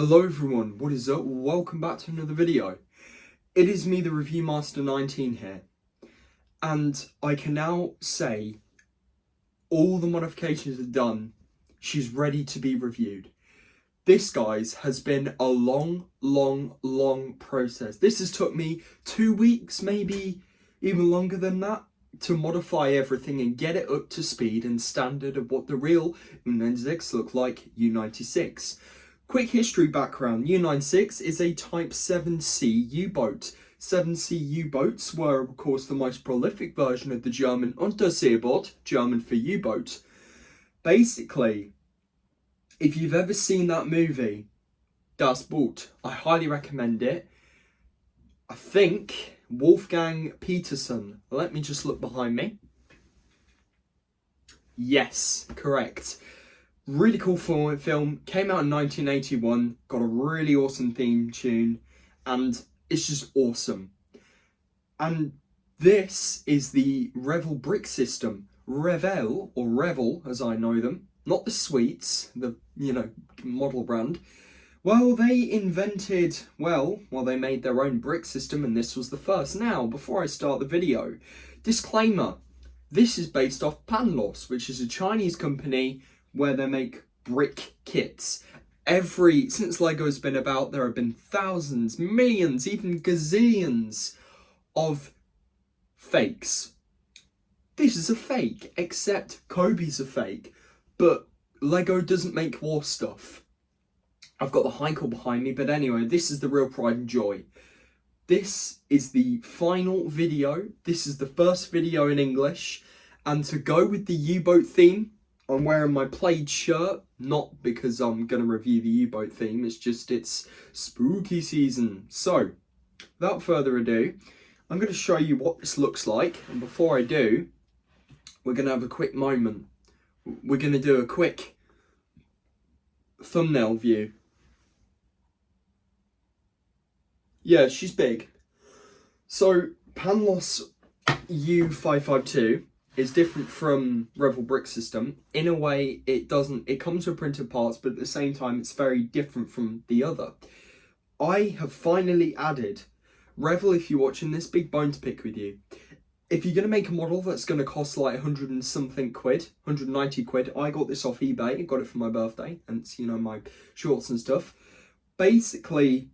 Hello everyone, what is up? Welcome back to another video. It is me, the Review Master 19 here, and I can now say all the modifications are done. She's ready to be reviewed. This, guys, has been a long process. This has took me 2 weeks, maybe even longer than that, to modify everything and get it up to speed and standard of what the real U-96 look like. U-96. Quick history background. U-96 is a Type 7C U-boat. 7C U-boats were, of course, the most prolific version of the German Unterseeboot, German for U-boat. Basically, if you've ever seen that movie, Das Boot, I highly recommend it. I think Wolfgang Petersen. Let me just look behind me. Yes, correct. Really cool film, came out in 1981, got a really awesome theme tune, and it's just awesome. And this is the Revell brick system. Revell, or Revell as I know them, not the sweets, the, model brand. Well, they invented, they made their own brick system, and this was the first. Now, before I start the video, disclaimer, this is based off Panlos, which is a Chinese company where they make brick kits. Since Lego's been about, there have been thousands, millions, even gazillions of fakes. This is a fake, except Kobe's a fake, but Lego doesn't make war stuff. I've got the Heikel behind me, but anyway, this is the real pride and joy. This is the final video. This is the first video in English, and to go with the U-boat theme, I'm wearing my plaid shirt, not because I'm going to review the U-boat theme, it's spooky season. So, without further ado, I'm going to show you what this looks like, and before I do, we're going to have a quick moment. We're going to do a quick thumbnail view. Yeah, she's big. So, Panlos U552 is different from Revell brick system. In a way, it comes with printed parts, but at the same time, it's very different from the other. I have finally added Revell. If you're watching this, big bone to pick with you. If you're going to make a model that's going to cost like 100 and something quid, 190 quid, I got this off eBay. I got it for my birthday, and it's, my shorts and stuff. Basically,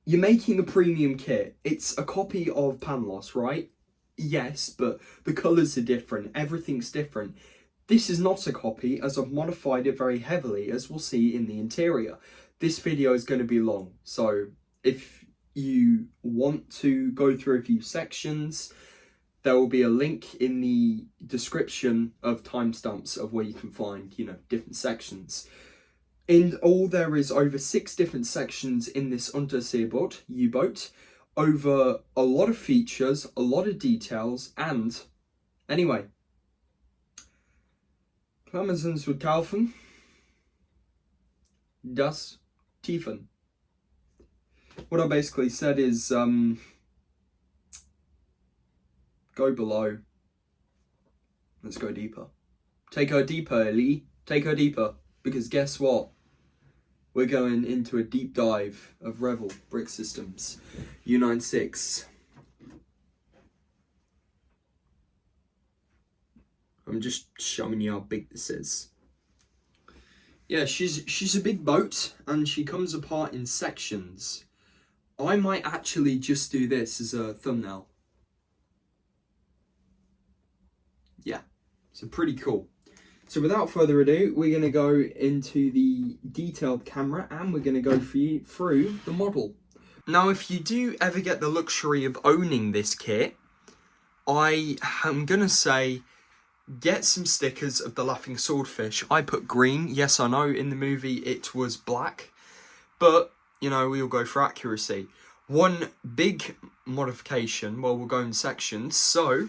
you're making a premium kit. It's a copy of Panlos, right? Yes, but the colours are different. Everything's different. This is not a copy, as I've modified it very heavily, as we'll see in the interior. This video is going to be long, so if you want to go through a few sections, there will be a link in the description of timestamps of where you can find, different sections. In all, there is over 6 different sections in this Unterseeboot U-boat, over a lot of features, a lot of details, and anyway, Clemensons would kaufen das Tiefen. What I basically said is, go below. Let's go deeper. Take her deeper, Ellie. Take her deeper. Because guess what? We're going into a deep dive of Revell brick systems. U-96. I'm just showing you how big this is. Yeah, she's a big boat, and she comes apart in sections. I might actually just do this as a thumbnail. Yeah, so pretty cool. So without further ado, we're going to go into the detailed camera, and we're going to go through the model. Now, if you do ever get the luxury of owning this kit, I am going to say get some stickers of the Laughing Swordfish. I put green. Yes, I know in the movie it was black, but, we all go for accuracy. One big modification, we'll go in sections, so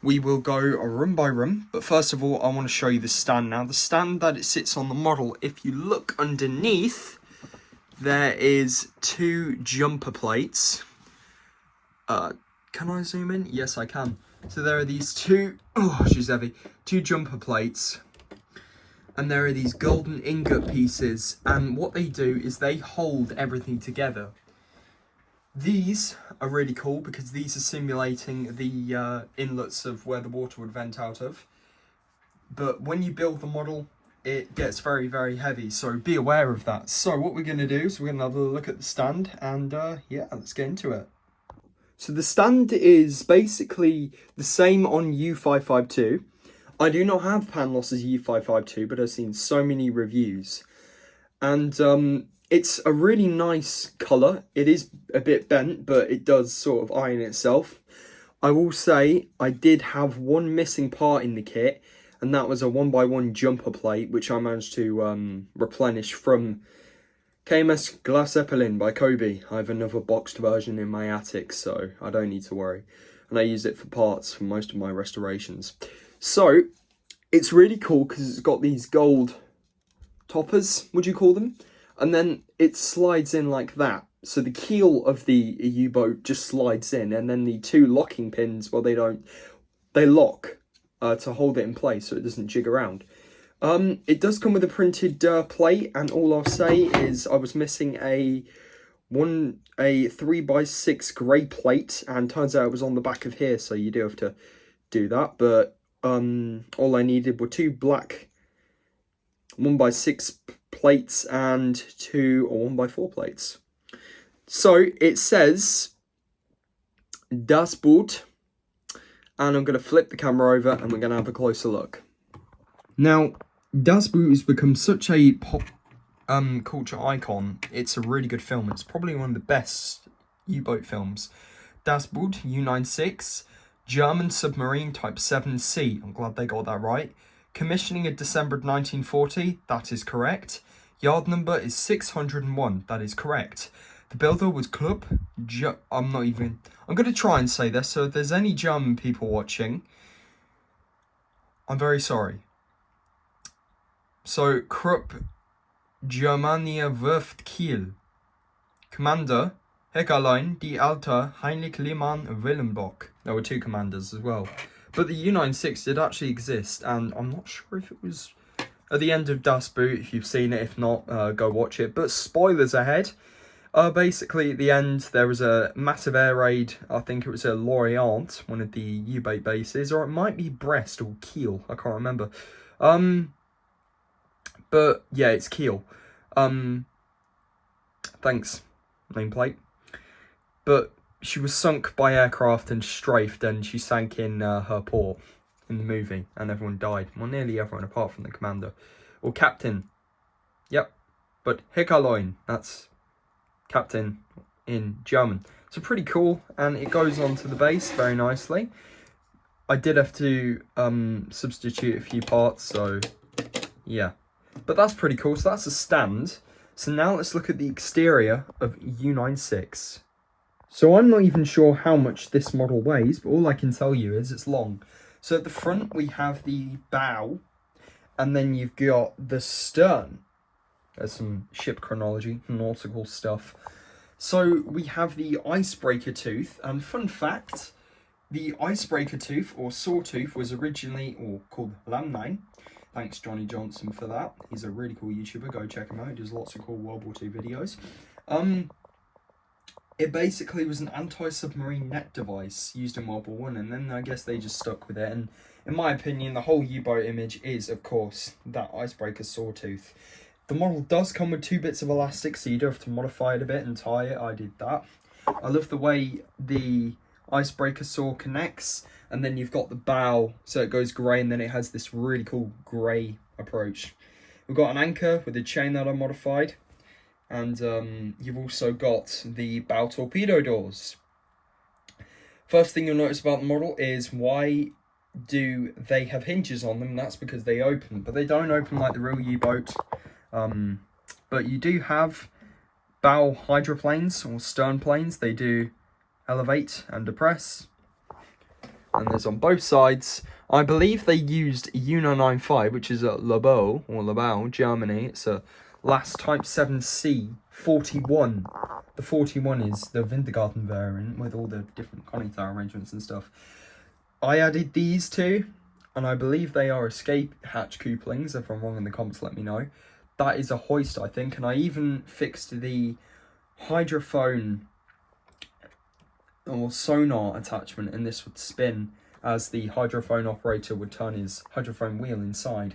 we will go room by room, but first of all, I want to show you the stand. Now, the stand that it sits on the model, if you look underneath, there is 2 jumper plates. Can I zoom in? Yes, I can. So there are these 2, she's heavy, 2 jumper plates. And there are these golden ingot pieces, and what they do is they hold everything together. These are really cool because these are simulating the inlets of where the water would vent out of. But when you build the model, it gets very, very heavy, so be aware of that. So what we're going to do is we're going to have a look at the stand, and yeah, let's get into it. So the stand is basically the same on U-552. I do not have pan losses U-552, but I've seen so many reviews. And it's a really nice colour. It is a bit bent, but it does sort of iron itself. I will say I did have one missing part in the kit, and that was a 1x1 jumper plate, which I managed to replenish from KMS Glass Zeppelin by Kobe. I have another boxed version in my attic, so I don't need to worry. And I use it for parts for most of my restorations. So, it's really cool because it's got these gold toppers, would you call them? And then it slides in like that. So the keel of the U-boat just slides in, and then the two locking pins, well, they lock to hold it in place so it doesn't jig around. It does come with a printed plate, and all I'll say is I was missing a 3x6 grey plate, and turns out it was on the back of here, so you do have to do that. But all I needed were two black 1x6 plates and two or 1x4 plates. So it says Das Boot, and I'm going to flip the camera over and we're going to have a closer look. Now, Das Boot has become such a pop culture icon. It's a really good film. It's probably one of the best U-boat films. Das Boot, U-96, German submarine type 7C. I'm glad they got that right. Commissioning in December 1940. That is correct. Yard number is 601. That is correct. The builder was Club. I'm going to try and say this, so if there's any German people watching, I'm very sorry. So, Krupp Germania Werft Kiel. Commander, Heckerlein, Die Alter, Heinrich Lehmann, Willenbock. There were two commanders as well. But the U-96 did actually exist, and I'm not sure if it was at the end of Das Boot. If you've seen it, if not, go watch it. But spoilers ahead. Basically, at the end, there was a massive air raid. I think it was at Lorient, one of the U-boat bases, or it might be Brest or Kiel. I can't remember. But yeah, it's Kiel. Thanks, nameplate. But she was sunk by aircraft and strafed, and she sank in her port in the movie, and everyone died. Well, nearly everyone apart from the commander. Or captain. Yep. But Heckerlein, that's captain in German. So pretty cool, and it goes on to the base very nicely. I did have to substitute a few parts, so yeah. But that's pretty cool. So that's a stand. So now let's look at the exterior of U-96. So I'm not even sure how much this model weighs, but all I can tell you is it's long. So at the front we have the bow, and then you've got the stern. There's some ship chronology, nautical stuff. So we have the icebreaker tooth, and fun fact, the icebreaker tooth, or sawtooth, was originally called Lamnine. Thanks Johnny Johnson for that. He's a really cool YouTuber, go check him out. He does lots of cool World War II videos. It basically was an anti-submarine net device used in World War I, and then I guess they just stuck with it. And in my opinion, the whole U-boat image is, of course, that icebreaker sawtooth. The model does come with two bits of elastic, so you do have to modify it a bit and tie it. I did that. I love the way the icebreaker saw connects, and then you've got the bow, so it goes grey, and then it has this really cool grey approach. We've got an anchor with a chain that I modified. And you've also got the bow torpedo doors. First thing you'll notice about the model is why do they have hinges on them? That's because they open, but they don't open like the real U-boat. But you do have bow hydroplanes or stern planes. They do elevate and depress. And there's on both sides. I believe they used U-95, which is a Labau, Germany. It's a last type 7C 41. The 41 is the Wintergarten variant with all the different conning tower arrangements and stuff. I added these two. and I believe they are escape hatch couplings. If I'm wrong in the comments, let me know. That is a hoist, I think, and I even fixed the hydrophone or sonar attachment, and this would spin as the hydrophone operator would turn his hydrophone wheel inside.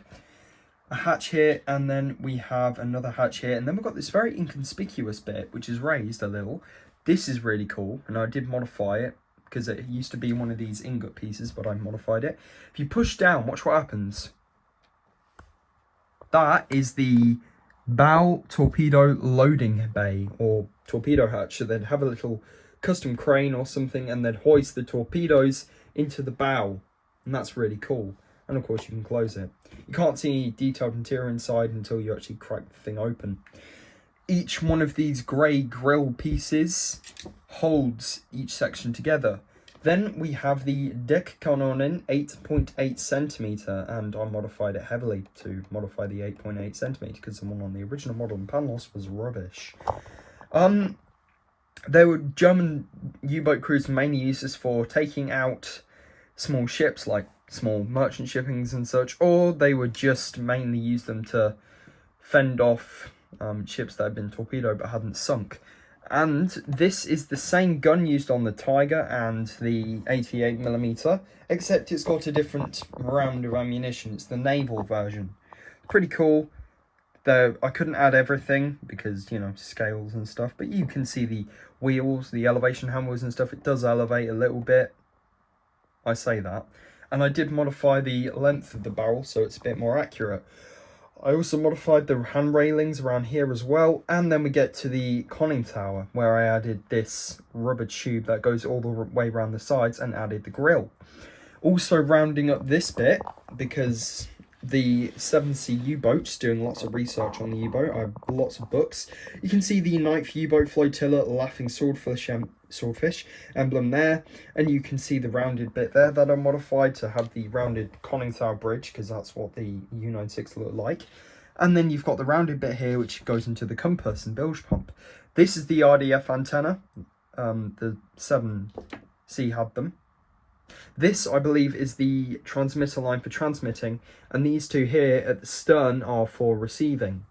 A hatch here, and then we have another hatch here, and then we've got this very inconspicuous bit which is raised a little. This is really cool, and I did modify it because it used to be one of these ingot pieces, but I modified it. If you push down, watch what happens. That is the bow torpedo loading bay, or torpedo hatch. So they'd have a little custom crane or something, and they'd hoist the torpedoes into the bow, and that's really cool. And of course you can close it. You can't see any detailed interior inside until you actually crack the thing open. Each one of these grey grill pieces holds each section together. Then we have the deck cannon in 8.8 centimeter, and I modified it heavily to modify the 8.8 centimeter because the one on the original model in Panlos was rubbish. There were German U-boat crews mainly used this for taking out small ships like small merchant shippings and such, or they would just mainly use them to fend off ships that had been torpedoed but hadn't sunk. And this is the same gun used on the Tiger and the 88mm, except it's got a different round of ammunition. It's the naval version. Pretty cool. Though I couldn't add everything because, you know, scales and stuff, but you can see the wheels, the elevation handles and stuff. It does elevate a little bit. I say that. And I did modify the length of the barrel so it's a bit more accurate. I also modified the hand railings around here as well, and then we get to the conning tower where I added this rubber tube that goes all the way around the sides and added the grill. Also rounding up this bit, because the 7th U-boats, doing lots of research on the U-boat, I have lots of books. You can see the 9th U-boat flotilla laughing swordfish emblem there, and you can see the rounded bit there that I modified to have the rounded conning tower bridge, because that's what the U-96 looked like. And then you've got the rounded bit here which goes into the compass and bilge pump. This is the RDF antenna. The 7C had them. This, I believe, is the transmitter line for transmitting, and these two here at the stern are for receiving,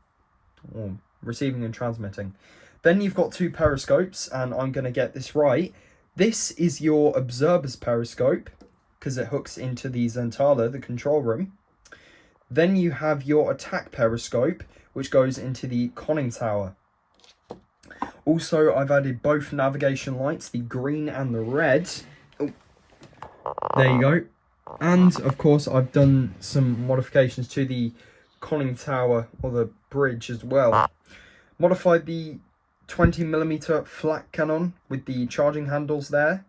or receiving and transmitting. Then you've got two periscopes, and I'm going to get this right. This is your observer's periscope, because it hooks into the Zentala, the control room. Then you have your attack periscope, which goes into the conning tower. Also, I've added both navigation lights, the green and the red. Oh, there you go. And, of course, I've done some modifications to the conning tower, or the bridge as well. Modified the 20mm flak cannon with the charging handles there.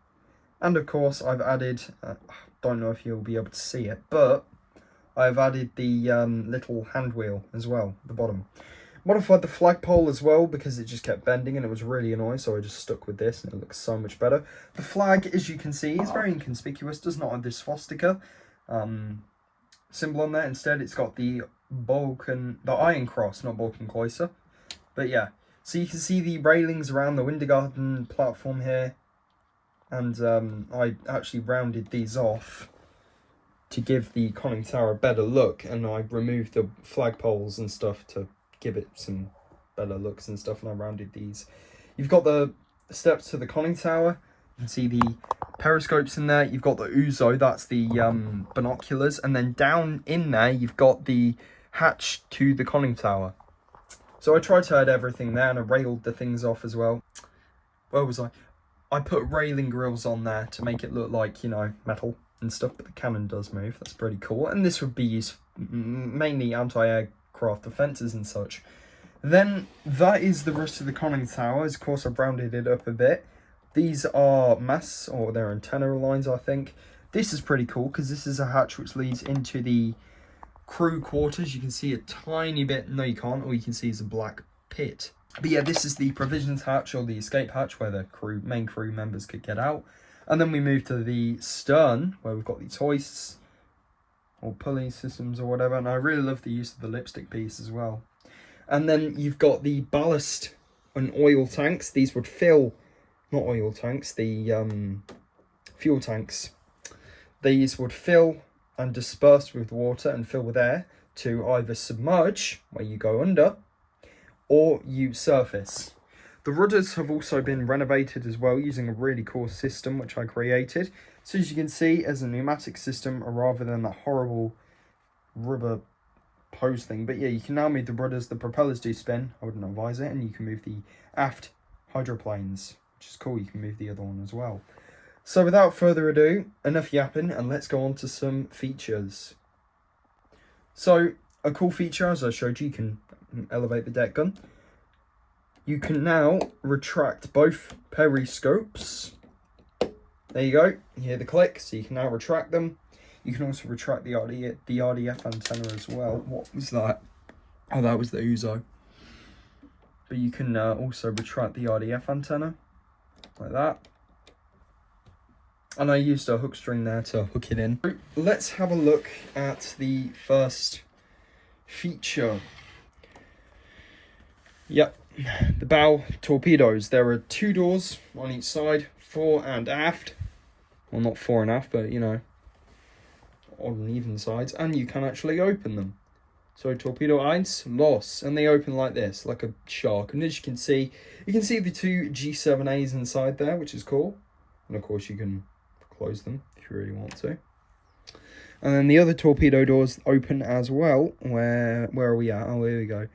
And, of course, I've added, don't know if you'll be able to see it, but I've added the little hand wheel as well at the bottom. Modified the flagpole as well because it just kept bending and it was really annoying, so I just stuck with this and it looks so much better. The flag, as you can see, is very inconspicuous, does not have this swastika symbol on there. Instead, it's got the iron cross, not Balkan Cloister. But yeah, so you can see the railings around the Wintergarten platform here, and I actually rounded these off to give the conning tower a better look, and I removed the flagpoles and stuff to give it some better looks and stuff, and I rounded these. You've got the steps to the conning tower. You can see the periscopes in there. You've got the ouzo, that's the binoculars, and then down in there you've got the hatch to the conning tower. So I tried to add everything there, and I railed the things off as well. Where was I? I put railing grills on there to make it look like, you know, metal and stuff, but the cannon does move. That's pretty cool, and this would be used mainly anti-aircraft defences and such. Then that is the rest of the conning tower. Of course, I've rounded it up a bit. These are masts, or they're antenna lines, I think. This is pretty cool because this is a hatch which leads into the crew quarters. You can see a tiny bit. No, you can't. All you can see is a black pit. But yeah, this is the provisions hatch, or the escape hatch, where the main crew members could get out. And then we move to the stern, where we've got these hoists, or pulley systems, or whatever. And I really love the use of the lipstick piece as well. And then you've got the ballast and oil tanks. These would fill, not oil tanks, the fuel tanks. These would fill and disperse with water and fill with air to either submerge, where you go under, or you surface. The rudders have also been renovated as well using a really cool system which I created. So as you can see, as a pneumatic system rather than that horrible rubber hose thing. But yeah, you can now move the rudders. The propellers do spin, I wouldn't advise it, and you can move the aft hydroplanes, which is cool. You can move the other one as well. So without further ado, enough yapping, and let's go on to some features. So a cool feature, as I showed you, you can elevate the deck gun. You can now retract both periscopes. There you go. You hear the click, so you can now retract them. You can also retract the RDF antenna as well. What was that? Oh, that was the Uzo. But you can also retract the RDF antenna like that. And I used a hook string there to hook it in. Let's have a look at the first feature. Yep, the bow torpedoes. There are 2 doors on each side, fore and aft. Well, not fore and aft, but you know, odd and even sides. And you can actually open them. So torpedo 1, los, and they open like this, like a shark. And as you can see the 2 G7As inside there, which is cool. And of course you can close them if you really want to. And then the other torpedo doors open as well. Where are we at? Oh, here we go.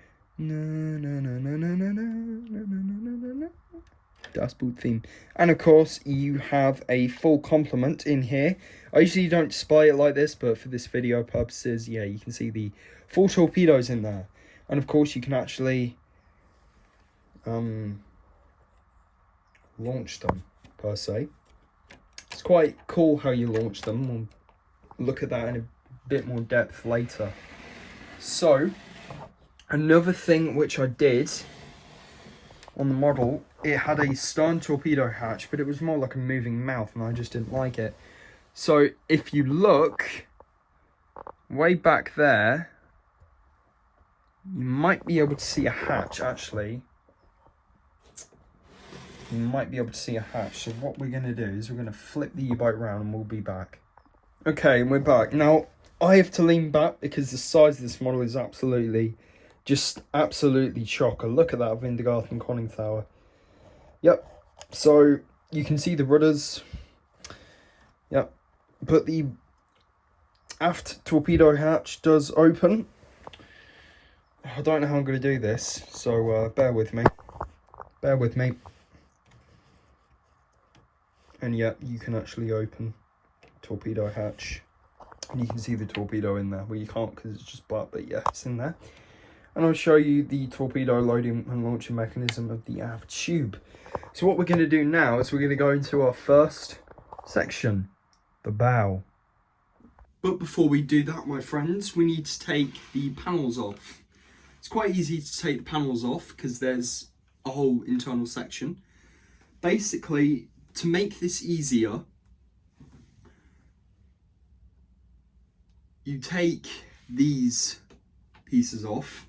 Dashboard theme. And of course you have a full complement in here. I usually don't display it like this, but for this video purposes, yeah, you can see the full torpedoes in there. And of course you can actually launch them per se. It's quite cool how you launch them. We'll look at that in a bit more depth later. So another thing which I did on the model, it had a stern torpedo hatch, but it was more like a moving mouth, and I just didn't like it. So if you look way back there, you might be able to see a hatch, actually. You might be able to see a hatch. So what we're going to do is we're going to flip the U-boat round and we'll be back. Okay, and we're back. Now, I have to lean back because the size of this model is absolutely chocker. Look at that Wintergarten conning tower. Yep. So you can see the rudders. Yep. But the aft torpedo hatch does open. I don't know how I'm going to do this, so bear with me. Bear with me. And yeah, you can actually open torpedo hatch. And you can see the torpedo in there. Well, you can't because it's just butt, but yeah, it's in there. And I'll show you the torpedo loading and launching mechanism of the aft tube. So what we're going to do now is we're going to go into our first section, the bow. But before we do that, my friends, we need to take the panels off. It's quite easy to take the panels off because there's a whole internal section. Basically, to make this easier, you take these pieces off.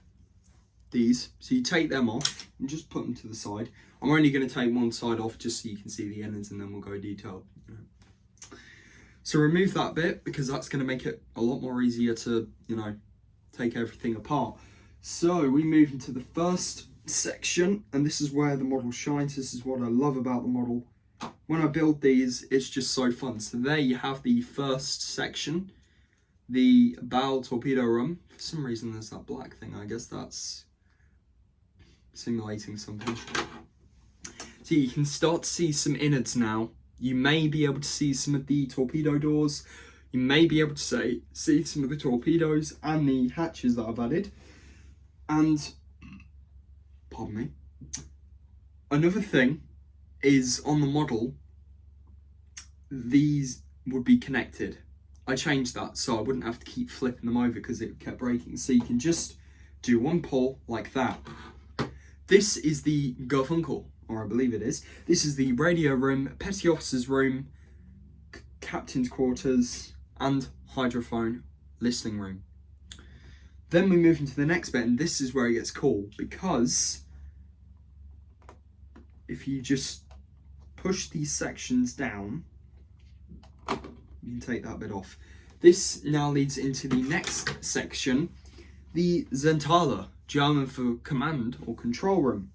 So you take them off and just put them to the side. I'm only going to take one side off just so you can see the innards, and then we'll go detailed. So remove that bit because that's going to make it a lot more easier to, take everything apart. So we move into the first section, and this is where the model shines. This is what I love about the model. When I build these, it's just so fun. So there you have the first section, the bow torpedo room. For some reason there's that black thing. I guess that's simulating something. So you can start to see some innards now. You may be able to see some of the torpedo doors. You may be able to see some of the torpedoes and the hatches that I've added. And, pardon me, another thing is on the model, these would be connected. I changed that so I wouldn't have to keep flipping them over because it kept breaking. So you can just do one pull like that. This is the Garfunkel, or I believe it is. This is the radio room, petty officer's room, captain's quarters, and hydrophone listening room. Then we move into the next bit, and this is where it gets cool, because if you just push these sections down, you can take that bit off. This now leads into the next section, the Zentrale, German for command or control room.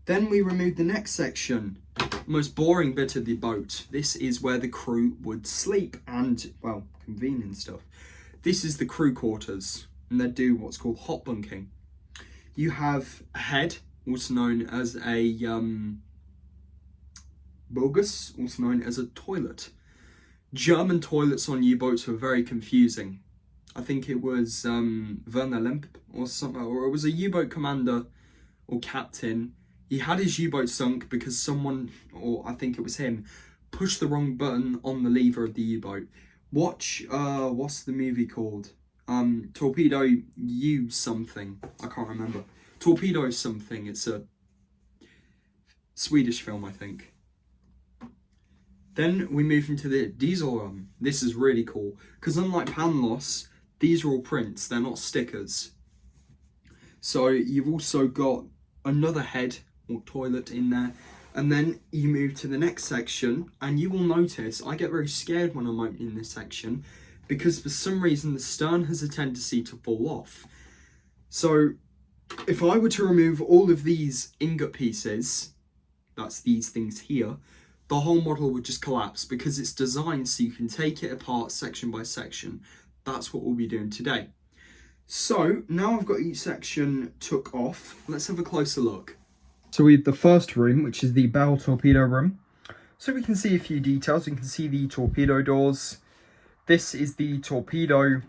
Then we remove the next section, most boring bit of the boat. This is where the crew would sleep and, well, convene and stuff. This is the crew quarters, and they do what's called hot bunking. You have a head, also known as a bogus, also known as a toilet. German toilets on U-boats were very confusing. I think it was Werner Lemp or something, or it was a U-boat commander or captain. He had his U-boat sunk because someone, or I think it was him, pushed the wrong button on the lever of the U-boat. Watch, what's the movie called? Torpedo U something. I can't remember. Torpedo something. It's a Swedish film, I think. Then we move into the diesel room. This is really cool because unlike pan loss, these are all prints. They're not stickers. So you've also got another head or toilet in there. And then you move to the next section and you will notice I get very scared when I'm opening this section because for some reason the stern has a tendency to fall off. So if I were to remove all of these ingot pieces, that's these things here, the whole model would just collapse because it's designed so you can take it apart section by section. That's what we'll be doing today. So now I've got each section took off, let's have a closer look. So we have the first room, which is the bow torpedo room. So we can see a few details. We can see the torpedo doors. This is the torpedo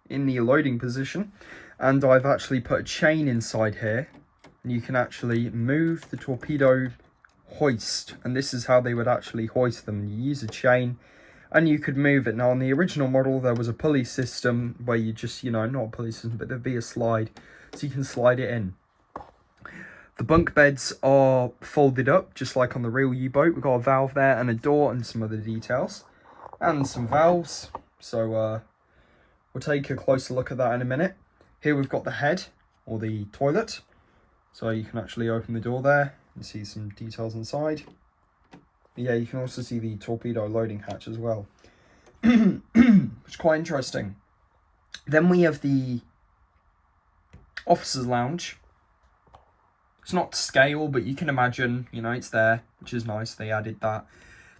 in the loading position. And I've actually put a chain inside here. And you can actually move the torpedo hoist. And this is how they would actually hoist them. You use a chain and you could move it. Now on the original model, there was a pulley system where you just, not a pulley system, but there'd be a slide. So you can slide it in. The bunk beds are folded up, just like on the real U-boat. We've got a valve there and a door and some other details. And some valves. So we'll take a closer look at that in a minute. Here we've got the head, or the toilet. So you can actually open the door there and see some details inside. Yeah, you can also see the torpedo loading hatch as well. Which is quite interesting. Then we have the officer's lounge. It's not to scale, but you can imagine, it's there, which is nice. They added that.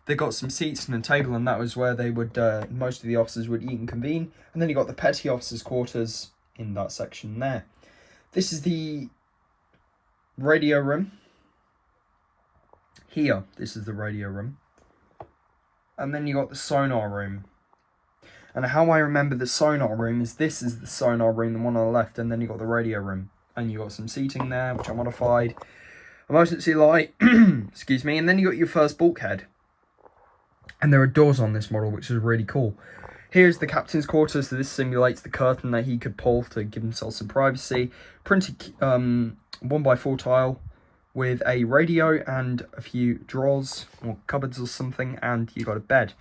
They got some seats and a table, and that was where they would, most of the officers would eat and convene. And then you got the petty officers' quarters in that section there. This is the radio room. Here, this is the radio room. And then you got the sonar room. And how I remember the sonar room is this is the sonar room, the one on the left, and then you got the radio room. And you got some seating there, which I modified. Emergency light, excuse me. And then you got your first bulkhead. And there are doors on this model, which is really cool. Here's the captain's quarters. So this simulates the curtain that he could pull to give himself some privacy. Printed 1x4 tile with a radio and a few drawers or cupboards or something. And you got a bed.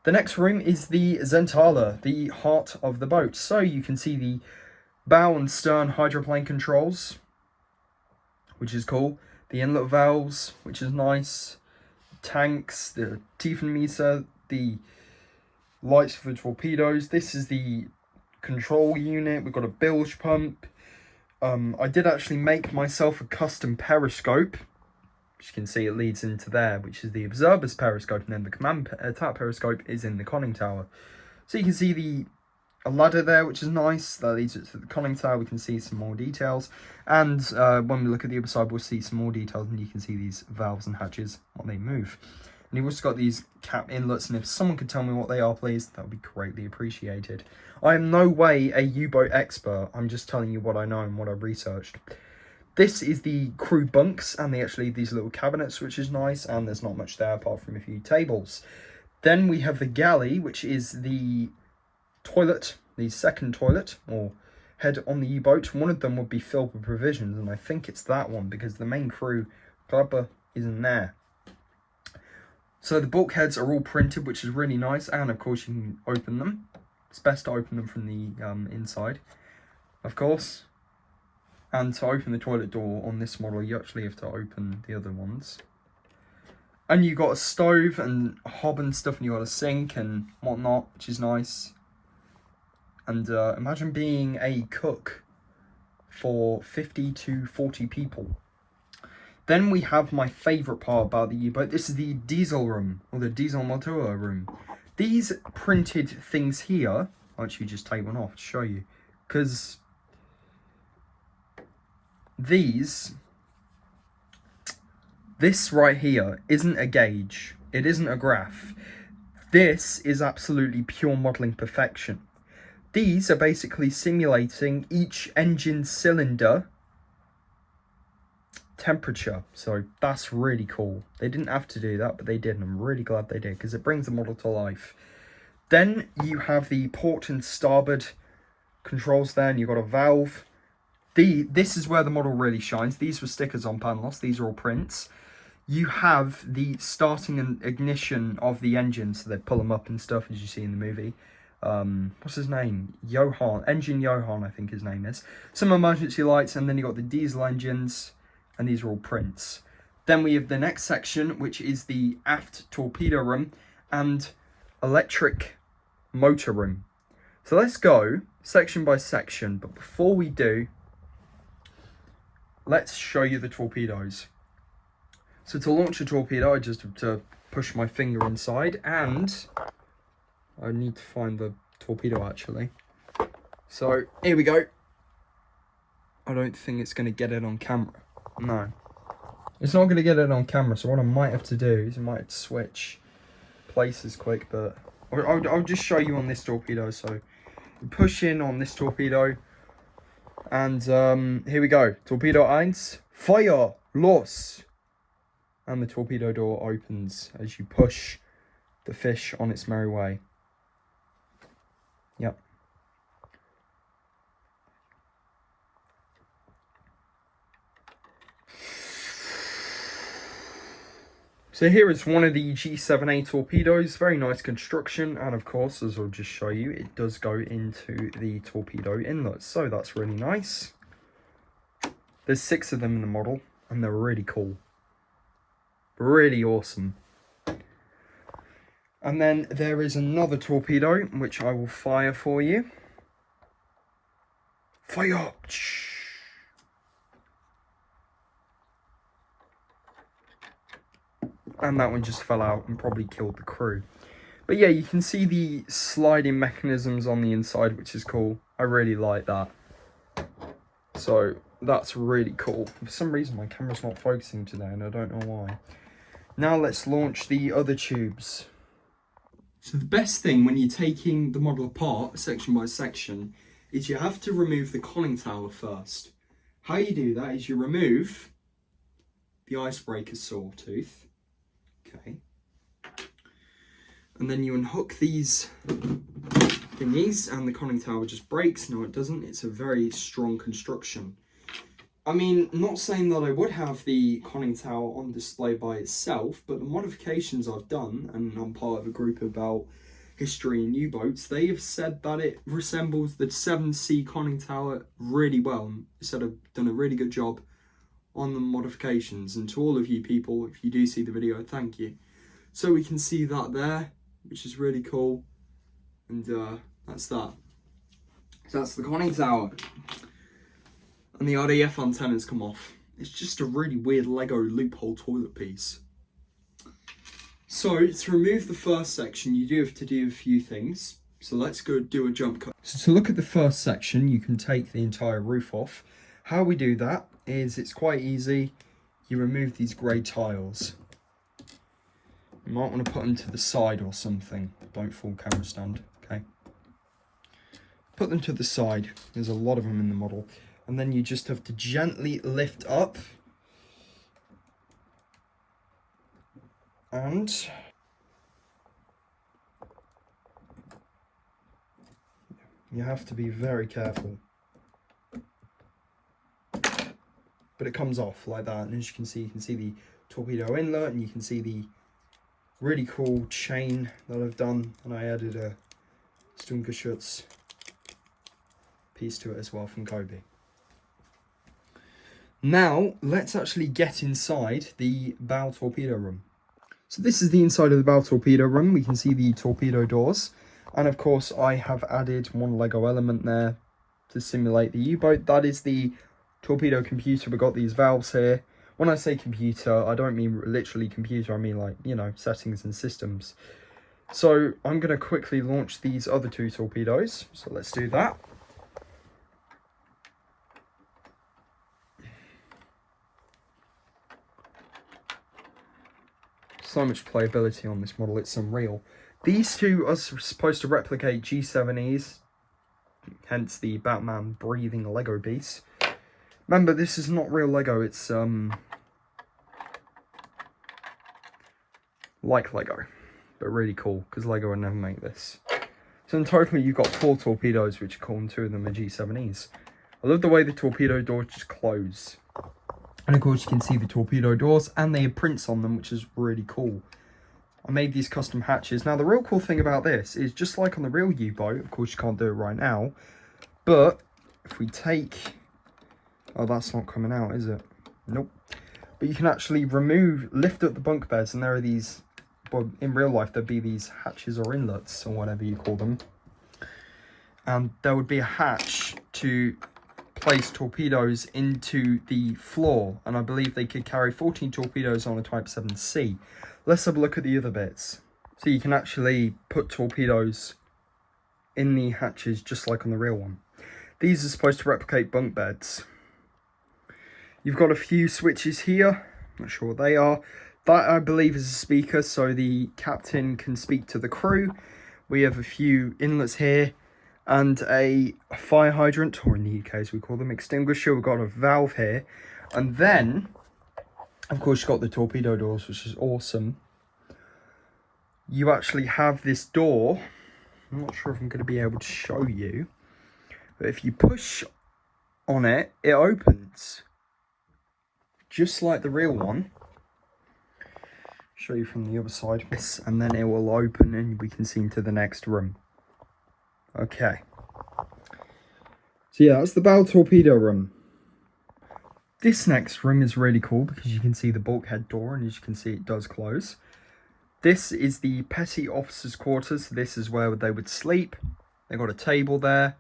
The next room is the Zentrale, the heart of the boat. So you can see the bow and stern hydroplane controls, which is cool. The inlet valves, which is nice. Tanks, the Tiefenmeter, the lights for the torpedoes. This is the control unit. We've got a bilge pump. I did actually make myself a custom periscope. As you can see, it leads into there, which is the observer's periscope, and then the command attack periscope is in the conning tower. So you can see a ladder there, which is nice. That leads it to the conning tower. We can see some more details. And when we look at the other side, we'll see some more details. And you can see these valves and hatches, what they move. And you've also got these cap inlets. And if someone could tell me what they are, please, that would be greatly appreciated. I am no way a U-boat expert. I'm just telling you what I know and what I've researched. This is the crew bunks. And they actually have these little cabinets, which is nice. And there's not much there apart from a few tables. Then we have the galley, which is the toilet, the second toilet or head on the U-boat. One of them would be filled with provisions, and I think it's that one because the main crew clubber isn't there. So the bulkheads are all printed, which is really nice, and of course you can open them. It's best to open them from the inside, of course. And to open the toilet door on this model, you actually have to open the other ones. And you got a stove and a hob and stuff, and you got a sink and whatnot, which is nice. And imagine being a cook for 50 to 40 people. Then we have my favourite part about the U-boat. This is the diesel room, or the diesel motor room. These printed things here, I'll actually just take one off to show you, because this right here isn't a gauge, it isn't a graph. This is absolutely pure modelling perfection. These are basically simulating each engine cylinder temperature, so that's really cool. They didn't have to do that, but they did, and I'm really glad they did, because it brings the model to life. Then you have the port and starboard controls there, and you've got a valve. This is where the model really shines. These were stickers on panels, these are all prints. You have the starting and ignition of the engine, so they pull them up and stuff, as you see in the movie. What's his name? Engine Johan, I think his name is. Some emergency lights, and then you got the diesel engines, and these are all prints. Then we have the next section, which is the aft torpedo room and electric motor room. So let's go section by section, but before we do, let's show you the torpedoes. So to launch a torpedo, I just have to push my finger inside, and I need to find the torpedo actually. So here we go. I don't think it's going to get it on camera. No, it's not going to get it on camera. So what I might have to do is I might have to switch places quick, but I'll just show you on this torpedo. So push in on this torpedo, and here we go. Torpedo 1, fire, los. And the torpedo door opens as you push the fish on its merry way. Yep. So here is one of the G7A torpedoes. Very nice construction, and of course, as I'll just show you, it does go into the torpedo inlet, so that's really nice. There's 6 of them in the model, and they're really cool. Really awesome. And then there is another torpedo, which I will fire for you. Fire! And that one just fell out and probably killed the crew. But yeah, you can see the sliding mechanisms on the inside, which is cool. I really like that. So that's really cool. For some reason my camera's not focusing today, and I don't know why. Now let's launch the other tubes. So the best thing when you're taking the model apart, section by section, is you have to remove the conning tower first. How you do that is you remove the icebreaker sawtooth. Okay. And then you unhook these thingies, and the conning tower just breaks. No, it doesn't. It's a very strong construction. I mean, not saying that I would have the conning tower on display by itself, but the modifications I've done, and I'm part of a group about history in U-boats, they have said that it resembles the 7C conning tower really well. They said I've done a really good job on the modifications, and to all of you people, if you do see the video, thank you. So we can see that there, which is really cool, and that's that. So that's the conning tower. And the RDF antennas come off. It's just a really weird Lego loophole toilet piece. So to remove the first section, you do have to do a few things. So let's go do a jump cut. So to look at the first section, you can take the entire roof off. How we do that is it's quite easy. You remove these grey tiles. You might want to put them to the side or something. Don't fall camera stand, okay? Put them to the side. There's a lot of them in the model. And then you just have to gently lift up. And you have to be very careful. But it comes off like that. And as you can see the torpedo inlet, and you can see the really cool chain that I've done. And I added a Stunkerschutz piece to it as well from Kobe. Now, let's actually get inside the bow torpedo room. So this is the inside of the bow torpedo room. We can see the torpedo doors. And of course, I have added one Lego element there to simulate the U-boat. That is the torpedo computer. We've got these valves here. When I say computer, I don't mean literally computer. I mean like, you know, settings and systems. So I'm going to quickly launch these other two torpedoes. So let's do that. So much playability on this model, it's unreal. These two are supposed to replicate G7Es, hence the Batman breathing Lego piece. Remember, this is not real Lego, it's like Lego, but really cool, because Lego would never make this. So in total, you've got 4 torpedoes, which are cool, and 2 of them are G7Es. I love the way the torpedo doors just close. And of course you can see the torpedo doors and they have prints on them, which is really cool. I made these custom hatches. Now the real cool thing about this is just like on the real U-boat, of course you can't do it right now, but if we take, oh that's not coming out is it? Nope. But you can actually lift up the bunk beds and there are these, well in real life there'd be these hatches or inlets or whatever you call them. And there would be a hatch to place torpedoes into the floor, and I believe they could carry 14 torpedoes on a Type 7C. Let's have a look at the other bits. So you can actually put torpedoes in the hatches just like on the real one. These are supposed to replicate bunk beds. You've got a few switches here, not sure what they are. That I believe is a speaker so the captain can speak to the crew. We have a few inlets here and a fire hydrant, or in the UK as we call them, extinguisher. We've got a valve here. And then, of course, you've got the torpedo doors, which is awesome. You actually have this door. I'm not sure if I'm going to be able to show you. But if you push on it, it opens. Just like the real one. Show you from the other side. And then it will open and we can see into the next room. Okay, so yeah, that's the bow torpedo room. This next room is really cool because you can see the bulkhead door and as you can see it does close. This is the petty officers' quarters. This is where they would sleep. They've got a table there.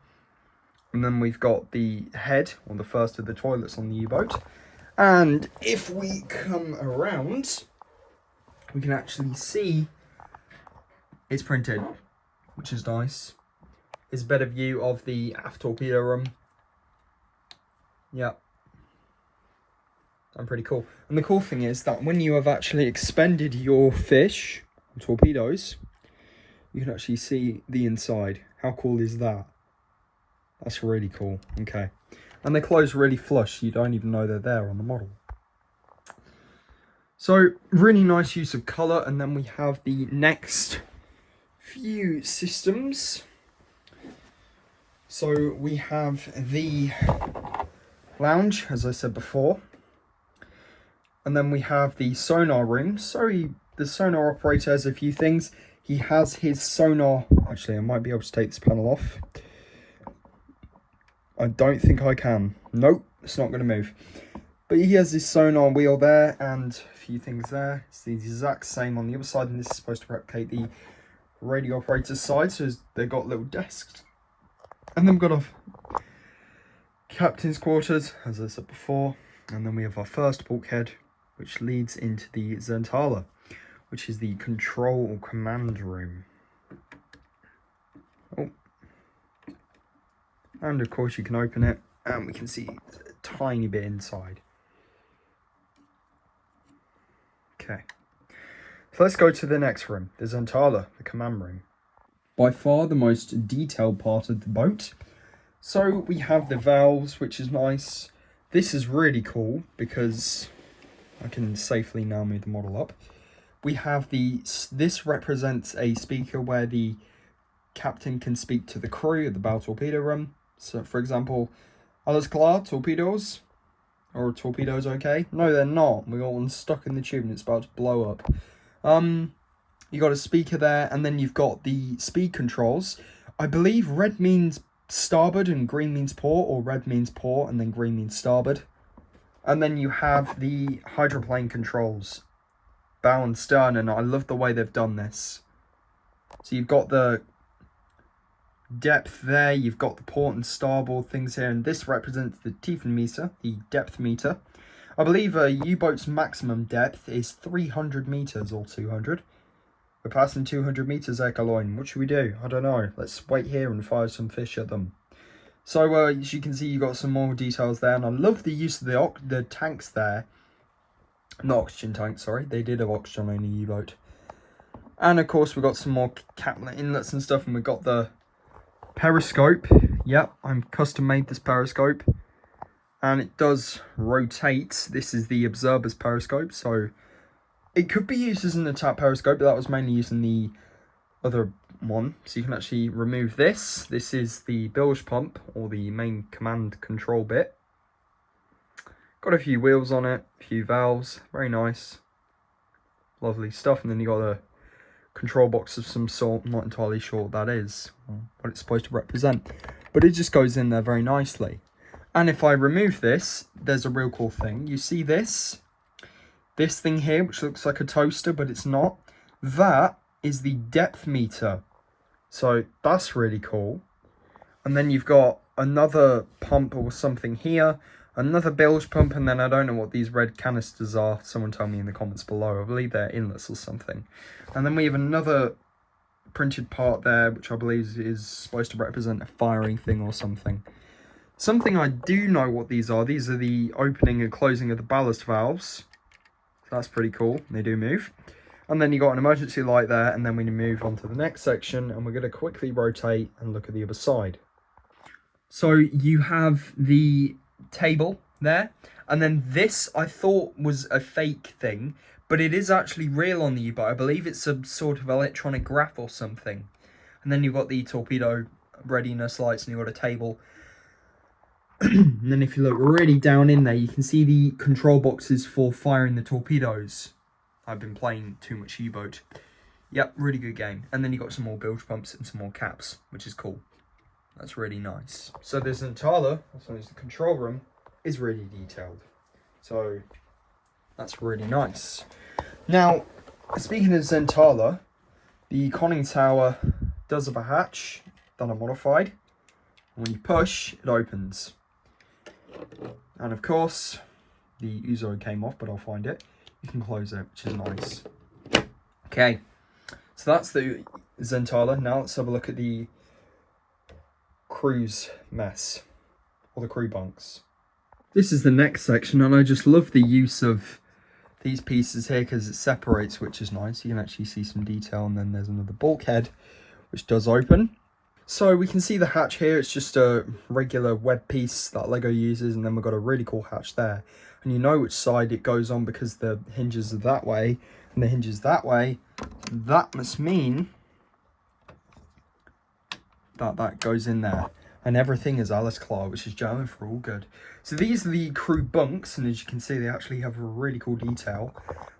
And then we've got the head, or the first of the toilets on the U-boat. And if we come around, we can actually see it's printed, which is nice. Is a better view of the aft torpedo room. Yep. And pretty cool. And the cool thing is that when you have actually expended your fish, torpedoes, you can actually see the inside. How cool is that? That's really cool. Okay. And they close really flush. You don't even know they're there on the model. So, really nice use of colour. And then we have the next few systems. So we have the lounge, as I said before, and then we have the sonar room. So the sonar operator has a few things. He has his sonar, actually I might be able to take this panel off. I don't think I can. Nope, it's not going to move. But he has his sonar wheel there and a few things there. It's the exact same on the other side, and this is supposed to replicate the radio operator's side, so they've got little desks. And then we've got our captain's quarters, as I said before. And then we have our first bulkhead, which leads into the Zentala, which is the control or command room. Oh. And of course you can open it, and we can see a tiny bit inside. Okay. So let's go to the next room, the Zentala, the command room. By far the most detailed part of the boat. So we have the valves, which is nice. This is really cool because I can safely now move the model up. We have this represents a speaker where the captain can speak to the crew at the bow torpedo room. So for example, alles klar, torpedoes? Or torpedoes okay? No, they're not. We got one stuck in the tube and it's about to blow up. You got a speaker there, and then you've got the speed controls. I believe red means starboard and green means port, or red means port and then green means starboard. And then you have the hydroplane controls. bow and stern, and I love the way they've done this. So you've got the depth there, you've got the port and starboard things here, and this represents the Tiefenmeter, the depth meter. I believe a U-boat's maximum depth is 300 meters or 200. We're passing 200 meters, Ekaloin. What should we do? I don't know. Let's wait here and fire some fish at them. So as you can see, you got some more details there, and I love the use of the tanks there. Not oxygen tanks, sorry. They did have oxygen on a U-boat. And of course, we've got some more caplet inlets and stuff, and we've got the periscope. Yep, I'm custom made this periscope, and it does rotate. This is the observer's periscope, so it could be used as an attack periscope, but that was mainly used in the other one. So you can actually remove this. This is the bilge pump, or the main command control bit. Got a few wheels on it, a few valves, very nice, lovely stuff. And then you got a control box of some sort. I'm not entirely sure what that is, or what it's supposed to represent, but it just goes in there very nicely. And if I remove this, there's a real cool thing. You see this thing here, which looks like a toaster, but it's not. That is the depth meter. So that's really cool. And then you've got another pump or something here, another bilge pump, and then I don't know what these red canisters are. Someone tell me in the comments below. I believe they're inlets or something. And then we have another printed part there, which I believe is supposed to represent a firing thing or something. Something I do know what these are. These are the opening and closing of the ballast valves. So that's pretty cool. They do move. And then you got an emergency light there, and then we move on to the next section, and we're going to quickly rotate and look at the other side. So you have the table there, and then this I thought was a fake thing, but it is actually real on the U-boat. I believe it's some sort of electronic graph or something. And then you've got the torpedo readiness lights, and you've got a table. And then if you look really down in there, you can see the control boxes for firing the torpedoes. I've been playing too much U-boat. Yep, really good game. And then you got some more bilge pumps and some more caps, which is cool. That's really nice. So the Zentala, also known as the control room, is really detailed. So that's really nice. Now, speaking of Zentala, the conning tower does have a hatch that I modified. When you push, it opens. And of course, the Uzo came off, but I'll find it. You can close it, which is nice. Okay, so that's the Zentala. Now let's have a look at the crew's mess, or the crew bunks. This is the next section, and I just love the use of these pieces here because it separates, which is nice. You can actually see some detail, and then there's another bulkhead, which does open. So we can see the hatch here. It's just a regular web piece that Lego uses, and then we've got a really cool hatch there. And you know which side it goes on because the hinges are that way and the hinges that way. That must mean that that goes in there. And everything is alles klar, which is German for all good. So these are the crew bunks, and as you can see, they actually have a really cool detail.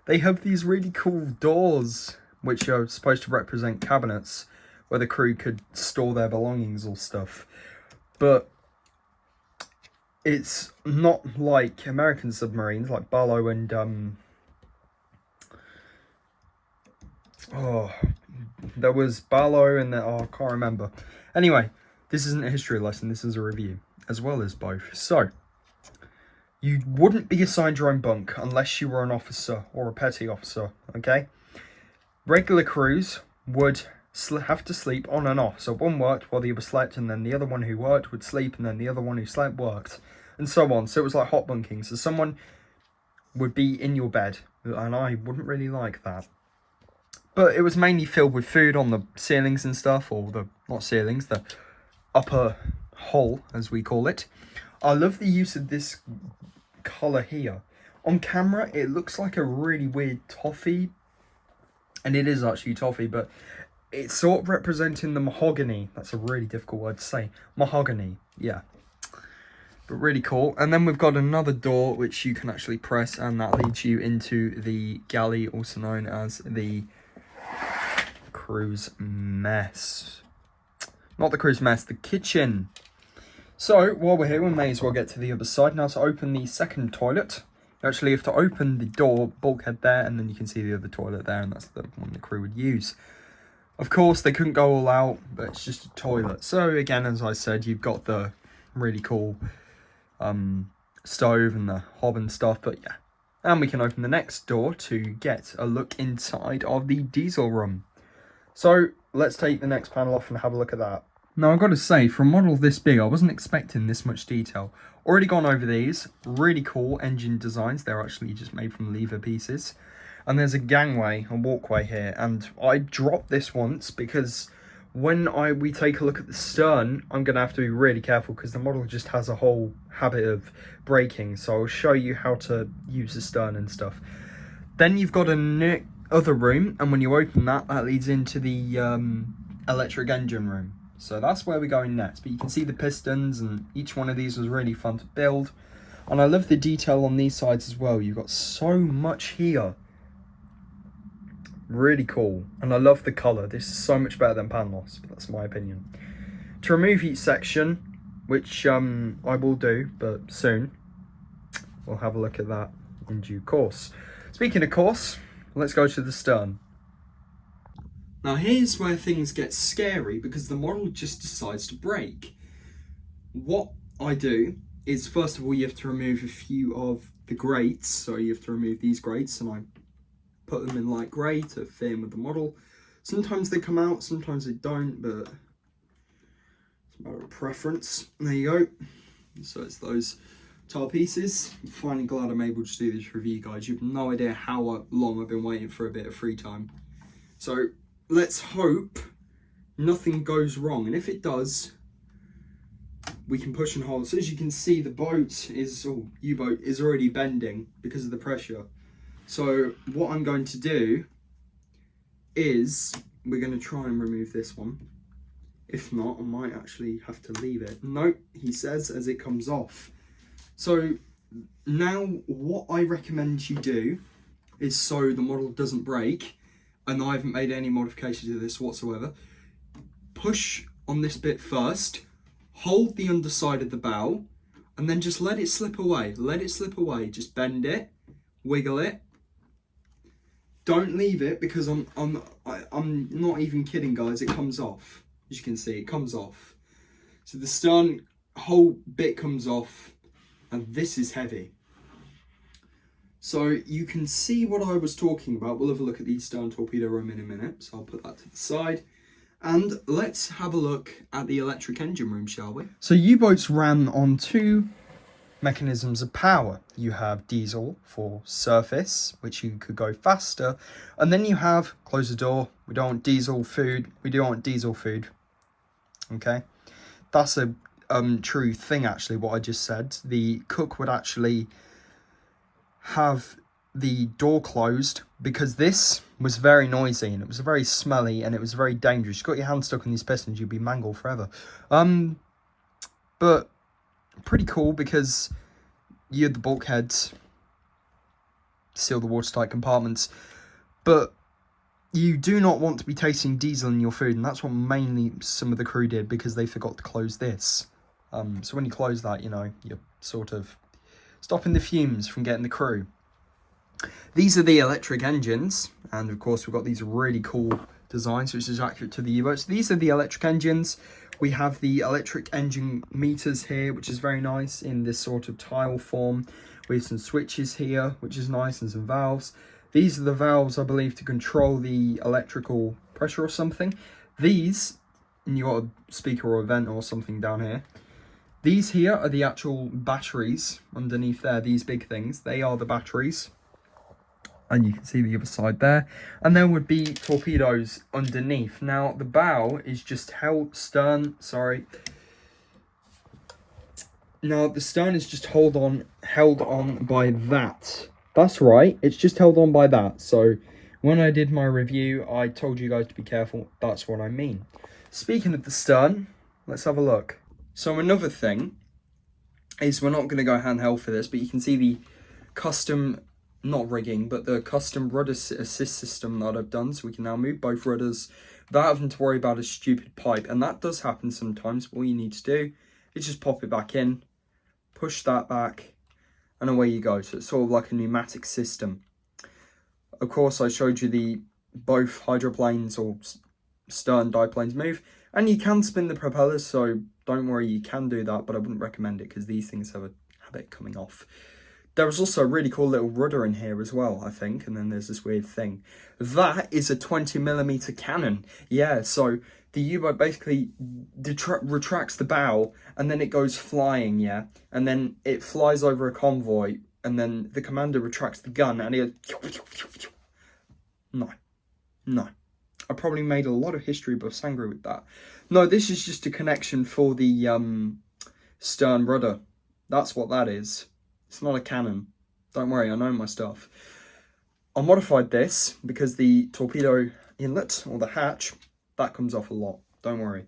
They have these really cool doors, which are supposed to represent cabinets, where the crew could store their belongings or stuff. But it's not like American submarines, like Barlow and, there was Barlow and, I can't remember. Anyway, this isn't a history lesson, this is a review, as well as both. So, you wouldn't be assigned your own bunk unless you were an officer or a petty officer, okay? Regular crews would have to sleep on and off. So one worked while the other slept, and then the other one who worked would sleep, and then the other one who slept worked, and so on. So it was like hot bunking. So someone would be in your bed, and I wouldn't really like that. But it was mainly filled with food on the ceilings and stuff, or the, not ceilings, the upper hull, as we call it. I love the use of this colour here. On camera, it looks like a really weird toffee, and it is actually toffee, but it's sort of representing the mahogany. That's a really difficult word to say. Mahogany, yeah. But really cool. And then we've got another door which you can actually press, and that leads you into the galley, also known as the crew's mess. Not the crew's mess, the kitchen. So, while we're here, we may as well get to the other side. Now, to open the second toilet, You actually have to open the door bulkhead there, and then you can see the other toilet there, and that's the one the crew would use. Of course, they couldn't go all out, but it's just a toilet. So again, as I said, you've got the really cool stove and the hob and stuff, but yeah. And we can open the next door to get a look inside of the diesel room. So let's take the next panel off and have a look at that. Now, I've got to say, for a model this big, I wasn't expecting this much detail. Already gone over these. Really cool engine designs. They're actually just made from lever pieces. And there's a gangway, a walkway here. And I dropped this once because when we take a look at the stern, I'm going to have to be really careful because the model just has a whole habit of braking. So I'll show you how to use the stern and stuff. Then you've got a other room, and when you open that, that leads into the electric engine room. So that's where we're going next. But you can see the pistons, and each one of these was really fun to build. And I love the detail on these sides as well. You've got so much here. Really cool. And I love the colour. This is so much better than Panos, but that's my opinion. To remove each section, which I will do, but soon, we'll have a look at that in due course. Speaking of course, let's go to the stern. Now here's where things get scary because the model just decides to brake. What I do is, first of all, you have to remove a few of the grates. So you have to remove these grates, and I put them in light grey to fit in with the model. Sometimes they come out, sometimes they don't, but it's a matter of preference. There you go. So it's those tile pieces. I'm finally glad I'm able to do this review, guys. You have no idea how long I've been waiting for a bit of free time. So let's hope nothing goes wrong, and if it does, we can push and hold. So as you can see, the boat is, U-boat is already bending because of the pressure. So what I'm going to do is we're going to try and remove this one. If not, I might actually have to leave it. Nope, he says as it comes off. So now what I recommend you do is, so the model doesn't break, and I haven't made any modifications to this whatsoever, push on this bit first, hold the underside of the bow, and then just let it slip away. Let it slip away. Just bend it, wiggle it. Don't leave it, because I'm not even kidding, guys. It comes off. As you can see, it comes off. So the stern whole bit comes off, and this is heavy. So you can see what I was talking about. We'll have a look at the stern torpedo room in a minute, so I'll put that to the side. And let's have a look at the electric engine room, shall we? So U-boats ran on two mechanisms of power. You have diesel for surface, which you could go faster, and then you have, close the door, we don't want diesel food, we do want diesel food. Okay, that's a true thing actually, what I just said. The cook would actually have the door closed because this was very noisy and it was very smelly and it was very dangerous. You got your hand stuck in these pistons, you'd be mangled forever. But pretty cool because you had the bulkheads, seal the watertight compartments, but you do not want to be tasting diesel in your food, and that's what mainly some of the crew did because they forgot to close this. So when you close that, you know, you're sort of stopping the fumes from getting the crew. These are the electric engines, and of course we've got these really cool designs which is accurate to the U-boats. These are the electric engines. We have the electric engine meters here, which is very nice in this sort of tile form. We have some switches here, which is nice, and some valves. These are the valves, I believe, to control the electrical pressure or something. These, and you got a speaker or a vent or something down here. These here are the actual batteries underneath there, these big things. They are the batteries. And you can see the other side there. And there would be torpedoes underneath. Now, the bow is just held, Now, the stern is just held on by that. That's right, it's just held on by that. So, when I did my review, I told you guys to be careful. That's what I mean. Speaking of the stern, let's have a look. So, another thing is, we're not going to go handheld for this, but you can see the custom, not rigging, but the custom rudder assist system that I've done. So we can now move both rudders without having to worry about a stupid pipe. And that does happen sometimes. All you need to do is just pop it back in, push that back, and away you go. So it's sort of like a pneumatic system. Of course, I showed you the both hydroplanes or stern diplanes move, and you can spin the propellers, so don't worry, you can do that, but I wouldn't recommend it because these things have a habit coming off. There was also a really cool little rudder in here as well, I think, and then there's this weird thing. That is a 20mm cannon. Yeah, so the U-boat basically retracts the bow, and then it goes flying, yeah? And then it flies over a convoy, and then the commander retracts the gun, and it goes... No. I probably made a lot of history buffs angry with that. No, this is just a connection for the stern rudder. That's what that is. It's not a cannon. Don't worry, I know my stuff. I modified this because the torpedo inlet, or the hatch, that comes off a lot. Don't worry.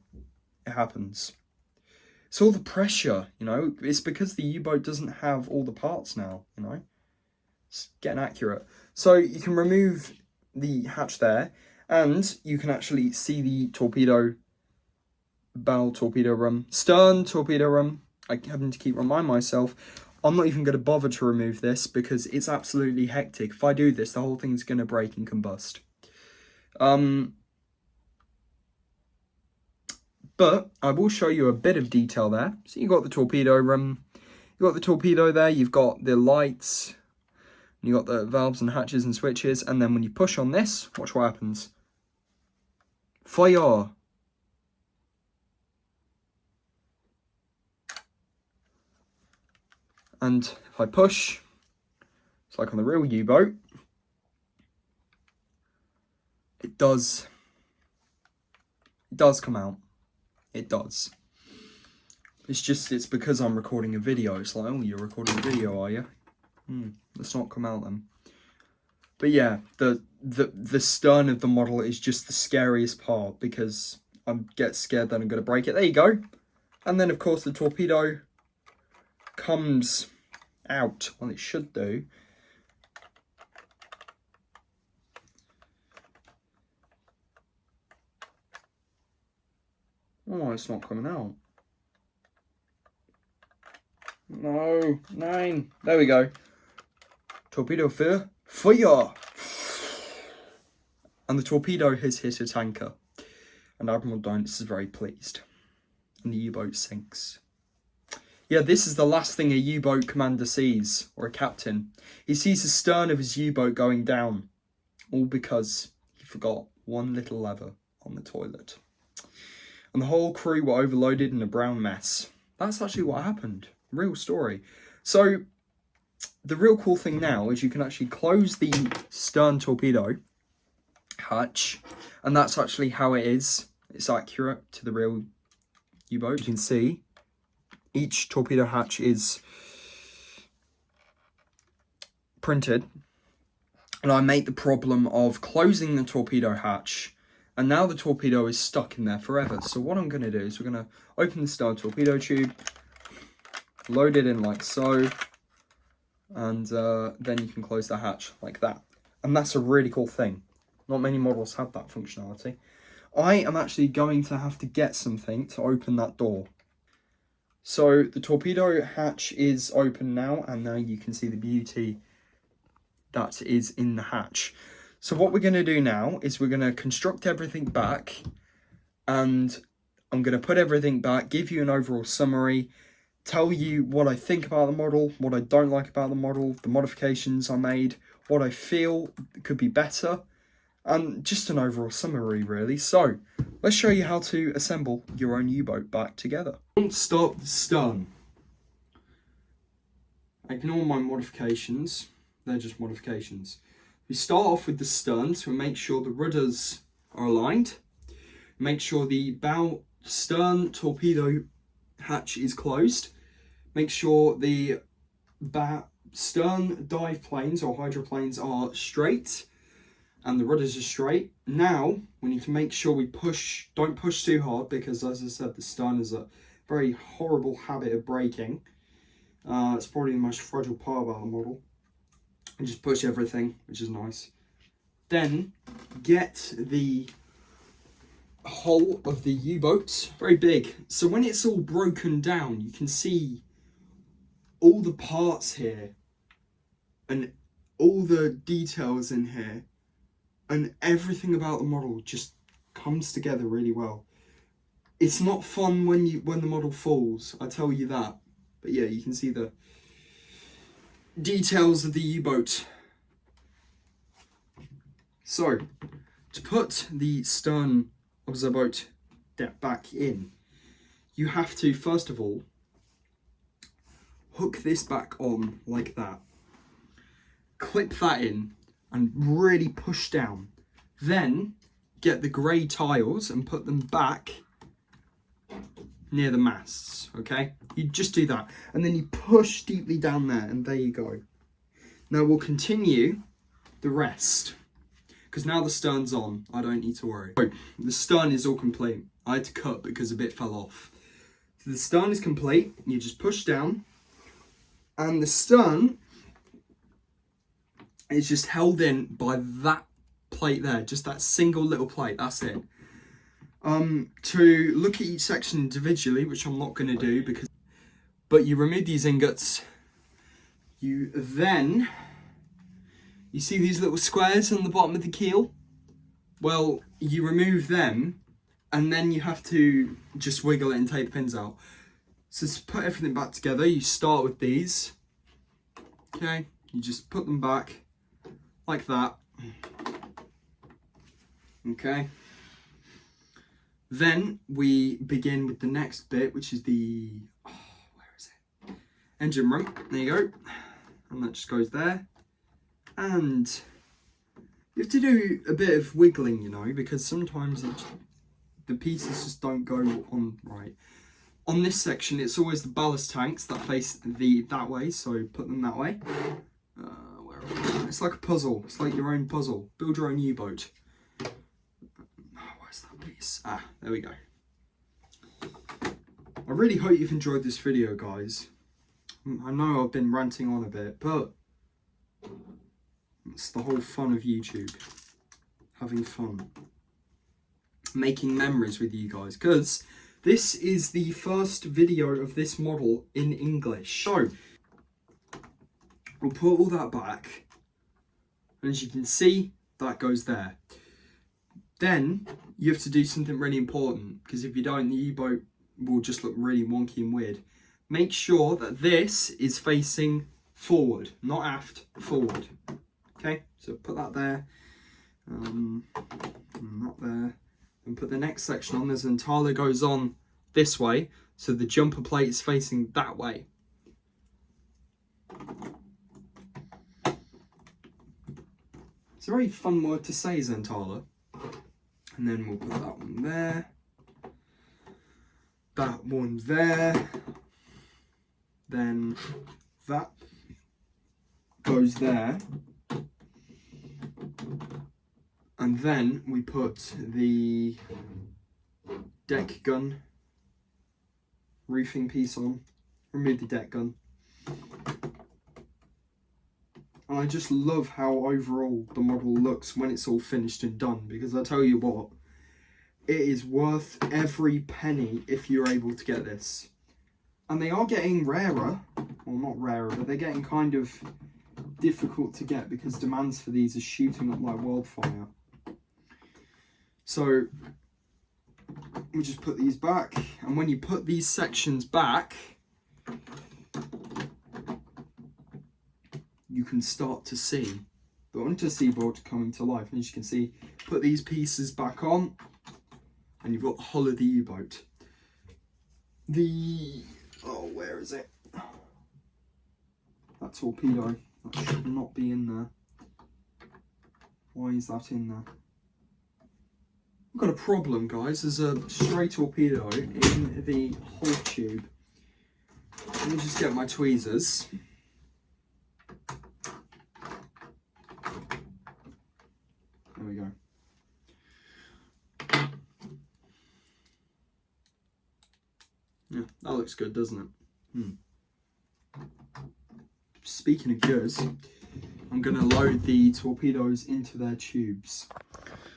It happens. It's all the pressure, you know. It's because the U-boat doesn't have all the parts now, you know. It's getting accurate. So you can remove the hatch there, and you can actually see the torpedo bow torpedo room, stern torpedo room. I having to keep reminding myself, I'm not even going to bother to remove this because it's absolutely hectic. If I do this, the whole thing's going to break and combust. But I will show you a bit of detail there. So you've got the torpedo room, you've got the torpedo there, you've got the lights, you've got the valves and hatches and switches, and then when you push on this, watch what happens. Fire! And if I push, it's like on the real U-boat, it does come out. It does. It's because I'm recording a video. It's like, oh, you're recording a video, are you? Let's not come out then. But yeah, the stern of the model is just the scariest part because I get scared that I'm going to break it. There you go. And then, of course, the torpedo comes out. Well, it should do. Oh, it's not coming out. No, 9. There we go. Torpedo fire! And the torpedo has hit a tanker. And Admiral Dynus is very pleased. And the U-boat sinks. Yeah, this is the last thing a U-boat commander sees, or a captain. He sees the stern of his U-boat going down. All because he forgot one little lever on the toilet. And the whole crew were overloaded in a brown mess. That's actually what happened. Real story. So, the real cool thing now is you can actually close the stern torpedo hatch. And that's actually how it is. It's accurate to the real U-boat. You can see each torpedo hatch is printed. And I made the problem of closing the torpedo hatch. And now the torpedo is stuck in there forever. So what I'm going to do is we're going to open the stern torpedo tube, load it in like so, and then you can close the hatch like that. And that's a really cool thing. Not many models have that functionality. I am actually going to have to get something to open that door. So the torpedo hatch is open now, and now you can see the beauty that is in the hatch. So what we're going to do now is we're going to construct everything back, and I'm going to put everything back, give you an overall summary, tell you what I think about the model, what I don't like about the model, the modifications I made, what I feel could be better, and just an overall summary really. So let's show you how to assemble your own U-boat back together. Let's start with the stern. Ignore my modifications, they're just modifications. We start off with the stern to make sure the rudders are aligned. Make sure the bow stern torpedo hatch is closed. Make sure the stern dive planes or hydroplanes are straight and the rudders are straight. Now we need to make sure we don't push too hard because, as I said, the stern is a very horrible habit of breaking. It's probably the most fragile part about the model. And just push everything, which is nice. Then get the hull of the U-boat, very big. So when it's all broken down, you can see all the parts here and all the details in here and everything about the model just comes together really well. It's not fun when the model falls, I tell you that. But yeah, you can see the details of the U-boat. So, to put the stern of the boat deck back in, you have to, first of all, hook this back on like that. Clip that in and really push down. Then get the grey tiles and put them back near the masts, okay? You just do that. And then you push deeply down there, and there you go. Now we'll continue the rest, because now the stern's on, I don't need to worry. So, the stern is all complete. I had to cut because a bit fell off. So the stern is complete, you just push down, and the stern is just held in by that plate there, just that single little plate, that's it. To look at each section individually, which I'm not going to do, but you remove these ingots, you see these little squares on the bottom of the keel? Well, you remove them, and then you have to just wiggle it and take the pins out. So to put everything back together, you start with these, okay? You just put them back like that, okay? Then we begin with the next bit, which is the, where is it? Engine room, there you go. And that just goes there. And you have to do a bit of wiggling, you know, because sometimes the pieces just don't go on right. On this section, it's always the ballast tanks that face that way, so put them that way. Where are we? It's like a puzzle. It's like your own puzzle. Build your own U-boat. Where's that piece? Ah, there we go. I really hope you've enjoyed this video, guys. I know I've been ranting on a bit, but it's the whole fun of YouTube. Having fun. Making memories with you guys, because this is the first video of this model in English. So, we'll put all that back, and as you can see, that goes there. Then, you have to do something really important, because if you don't, the U-boat will just look really wonky and weird. Make sure that this is facing forward, not aft, forward. Okay, so put that there, and that there, and put the next section on. This Ventala goes on this way, so the jumper plate is facing that way. It's a very fun word to say, Zentala. And then we'll put that one there, that one there, then that goes there, and then we put the deck gun roofing piece on, remove the deck gun. And I just love how overall the model looks when it's all finished and done, because I tell you what, it is worth every penny if you're able to get this. And they are getting rarer, well not rarer, but they're getting kind of difficult to get because demands for these are shooting up like wildfire. So we just put these back, and when you put these sections back, you can start to see the undersea boat coming to life. And as you can see, put these pieces back on, and you've got the hull of the U-boat. Oh, where is it? That torpedo, that should not be in there. Why is that in there? I've got a problem, guys. There's a stray torpedo in the hull tube. Let me just get my tweezers. There we go. Yeah, that looks good, doesn't it? Speaking of goods, I'm going to load the torpedoes into their tubes.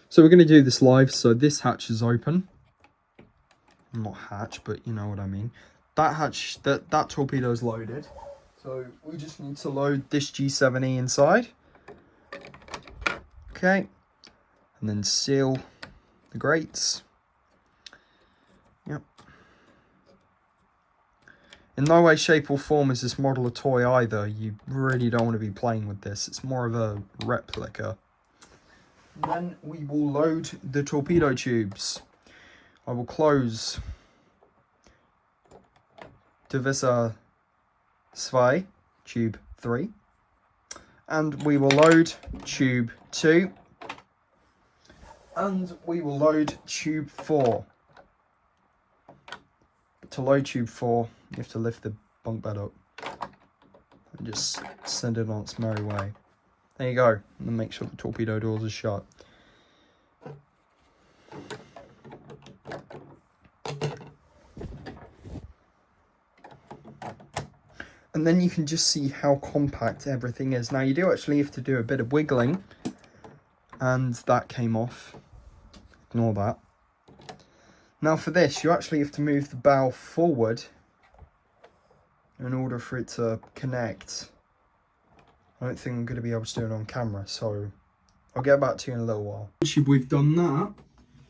So we're going to do this live. So this hatch is open. Not hatch, but you know what I mean. That hatch, that torpedo is loaded. So we just need to load this G7E inside. Okay, and then seal the grates. Yep. In no way, shape or form is this model a toy either. You really don't want to be playing with this. It's more of a replica. Then we will load the torpedo tubes. I will close Divisor 2, tube 3. And we will load tube 2. And we will load tube 4. To load tube 4, you have to lift the bunk bed up and just send it on its merry way. There you go, and then make sure the torpedo doors are shut. And then you can just see how compact everything is. Now you do actually have to do a bit of wiggling, and that came off. Ignore that. Now for this, you actually have to move the bow forward in order for it to connect. I don't think I'm going to be able to do it on camera, so I'll get back to you in a little while. Once we've done that,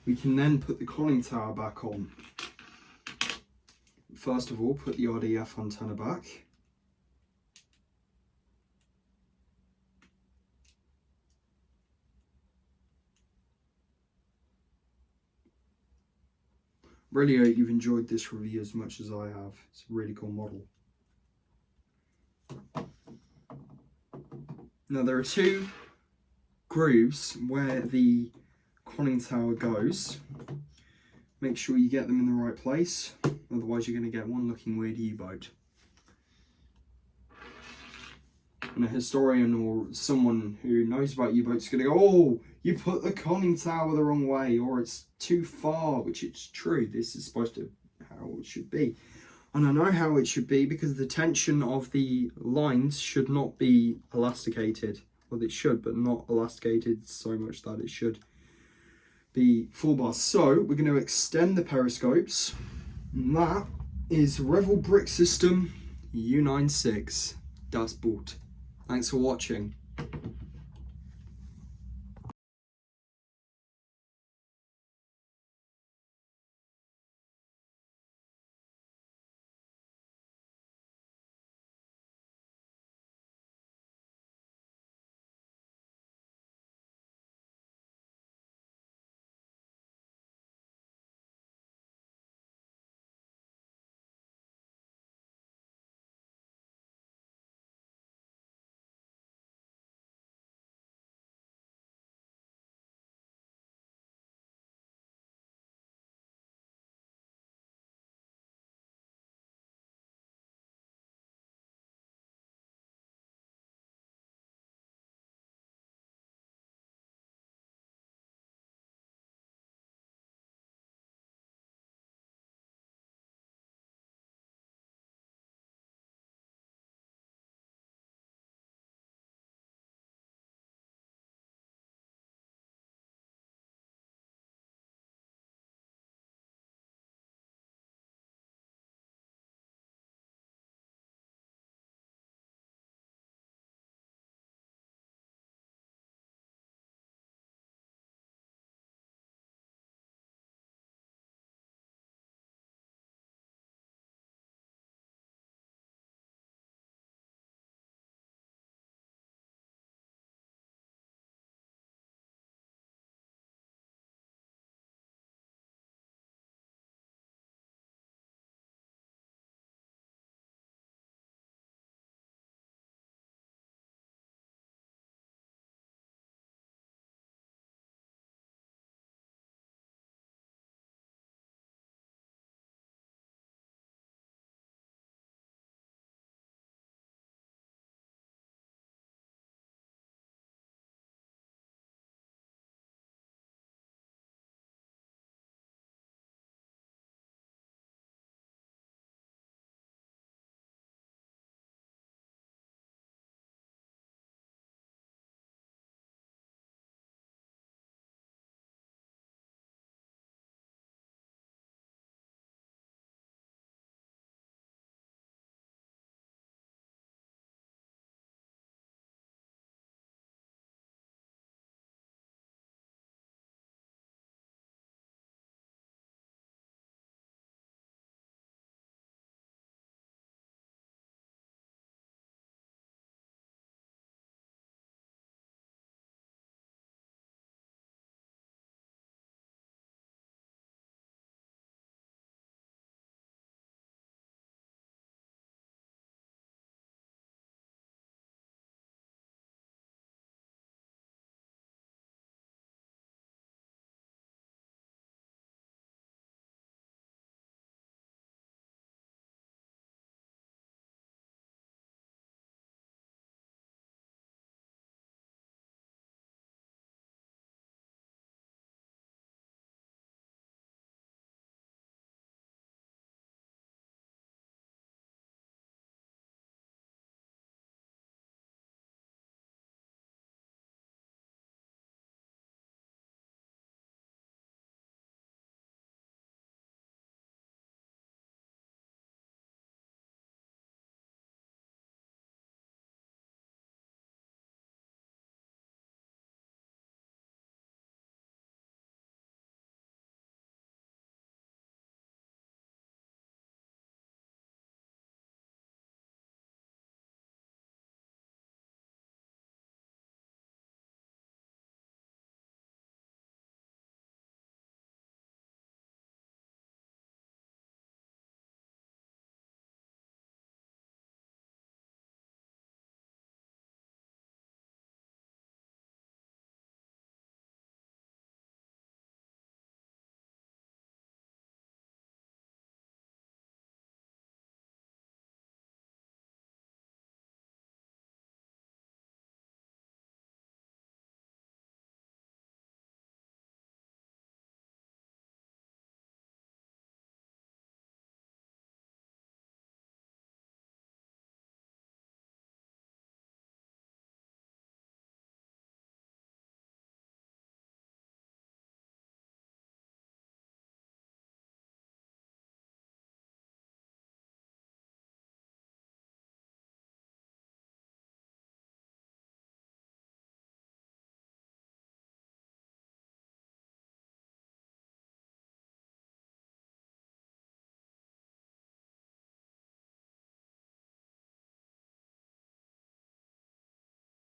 we can then put the conning tower back on. First of all, put the RDF antenna back. Really hope you've enjoyed this review as much as I have. It's a really cool model. Now there are two grooves where the conning tower goes. Make sure you get them in the right place, otherwise you're going to get one looking weird U-boat. And a historian or someone who knows about U-boats is going to go, oh, you put the conning tower the wrong way, or it's too far, which it's true. This is supposed to be how it should be. And I know how it should be because the tension of the lines should not be elasticated. Well, it should, but not elasticated so much that it should be full bar. So we're going to extend the periscopes. And that is Revell Brick System U-96. Das Boot. Thanks for watching.